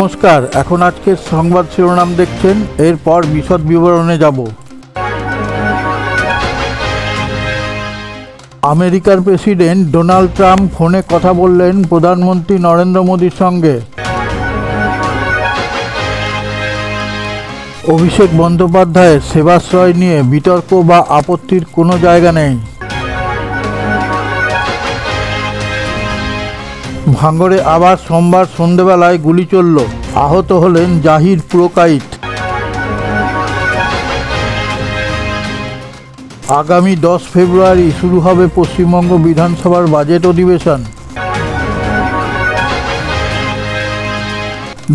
নমস্কার, এখন আজকের সংবাদ শিরোনাম দেখছেন, এরপর বিশদ বিবরণে যাব। আমেরিকার প্রেসিডেন্ট ডোনাল্ড ট্রাম্প ফোনে কথা বললেন প্রধানমন্ত্রী নরেন্দ্র মোদীর সঙ্গে। অভিষেক বন্দ্যোপাধ্যায়ের সেবাশ্রয় নিয়ে বিতর্ক বা আপত্তির কোনো জায়গা নেই। ভাঙড়ে আবার সোমবার সন্ধেবেলায় গুলি চলল, আহত হলেন জাহির পুরকাইত। আগামী 10 ফেব্রুয়ারি শুরু হবে পশ্চিমবঙ্গ বিধানসভার বাজেট অধিবেশন।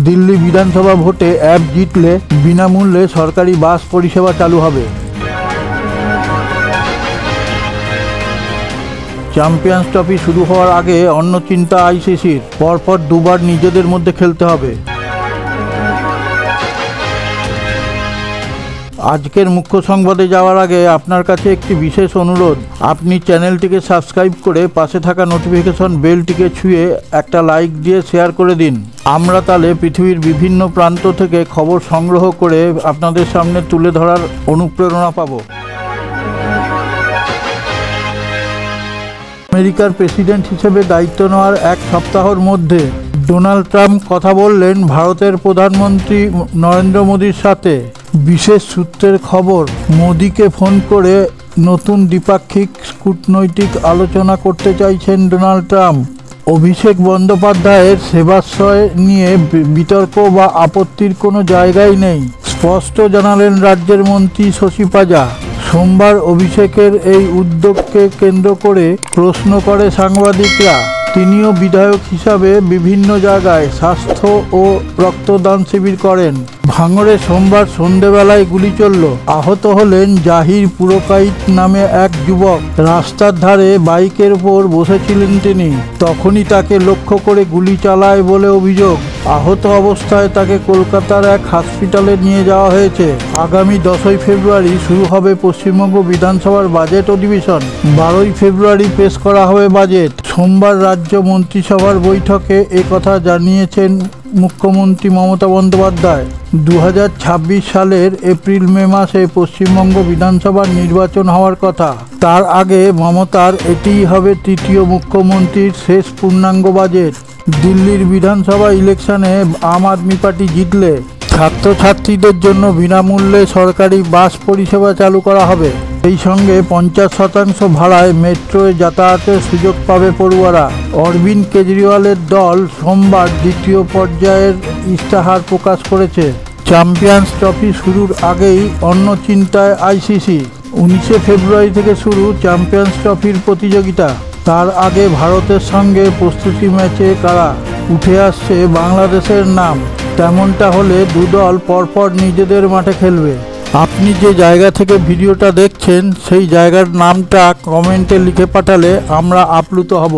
দিল্লি বিধানসভা ভোটে অ্যাপ জিতলে বিনামূল্যে সরকারি বাস পরিষেবা চালু হবে। চ্যাম্পিয়ন্স ট্রফি শুরু হওয়ার আগে অন্য চিন্তা আইসিসির, পরপর দুবার নিজেদের মধ্যে খেলতে হবে। আজকের মুখ্য সংবাদে যাওয়ার আগে আপনার কাছে একটি বিশেষ অনুরোধ, আপনি চ্যানেলটিকে সাবস্ক্রাইব করে পাশে থাকা নোটিফিকেশন বেলটিকে ছুঁয়ে একটা লাইক দিয়ে শেয়ার করে দিন। আমরা তাহলে পৃথিবীর বিভিন্ন প্রান্ত থেকে খবর সংগ্রহ করে আপনাদের সামনে তুলে ধরার অনুপ্রেরণা পাব। আমেরিকার প্রেসিডেন্ট হিসেবে দায়িত্ব নেওয়ার এক সপ্তাহের মধ্যে ডোনাল্ড ট্রাম্প কথা বললেন ভারতের প্রধানমন্ত্রী নরেন্দ্র মোদীর সাথে। বিশেষ সূত্রের খবর, মোদীকে ফোন করে নতুন দ্বিপাক্ষিক কূটনৈতিক আলোচনা করতে চাইছেন ডোনাল্ড ট্রাম্প। অভিষেক বন্দ্যোপাধ্যায়ের সেবাশ্রয় নিয়ে বিতর্ক বা আপত্তির কোনো জায়গাই নেই, স্পষ্ট জানালেন রাজ্যের মন্ত্রী শশী পাজা। সোমবার অভিষেকের এই উদ্যোগকে কেন্দ্র করে প্রশ্ন করে সাংবাদিকরা। তিনিও বিধায়ক হিসাবে বিভিন্ন জায়গায় স্বাস্থ্য ও রক্তদান শিবির করেন। ভাঙড়ে সোমবার সন্ধেবেলায় গুলি চলল, আহত হলেন জাহির পুরকাইত নামে এক যুবক। রাস্তার ধারে বাইকের উপর বসেছিলেন তিনি, তখনই তাকে লক্ষ্য করে গুলি চালায় বলে অভিযোগ। আহত অবস্থায় তাকে কলকাতার এক হাসপাতালে নিয়ে যাওয়া হয়েছে। আগামী 10 ফেব্রুয়ারি শুরু হবে পশ্চিমবঙ্গ বিধানসভার বাজেট অধিবেশন। 12 ফেব্রুয়ারি পেশ করা হবে বাজেট। সোমবার রাজ্য মন্ত্রিসভার বৈঠকে একথা জানিয়েছেন মুখ্যমন্ত্রী মমতা বন্দ্যোপাধ্যায়। 2026 সালের এপ্রিল মে মাসে পশ্চিমবঙ্গ বিধানসভার নির্বাচন হওয়ার কথা। তার আগে মমতার এটিই হবে তৃতীয় মুখ্যমন্ত্রীর শেষ পূর্ণাঙ্গ বাজেট। দিল্লির বিধানসভা ইলেকশনে আম আদমি পার্টি জিতলে ছাত্রছাত্রীদের জন্য বিনামূল্যে সরকারি বাস পরিষেবা চালু করা হবে। এই সঙ্গে 50% ভাড়ায় মেট্রোয় যাতায়াতের সুযোগ পাবে পড়ুয়ারা। অরবিন্দ কেজরিওয়ালের দল সোমবার দ্বিতীয় পর্যায়ের ইস্তাহার প্রকাশ করেছে। চ্যাম্পিয়ন্স ট্রফি শুরুর আগেই অন্য চিন্তায় আইসিসি। 19 ফেব্রুয়ারি থেকে শুরু চ্যাম্পিয়ন্স ট্রফির প্রতিযোগিতা। তার আগে ভারতের সঙ্গে প্রস্তুতি ম্যাচে কারা উঠে আসছে বাংলাদেশের নাম। তেমনটা হলে দুদল পরপর নিজেদের মাঠে খেলবে। আপনি যে জায়গা থেকে ভিডিওটা দেখছেন সেই জায়গার নামটা কমেন্টে লিখে পাঠালে আমরা আপ্লুত হব।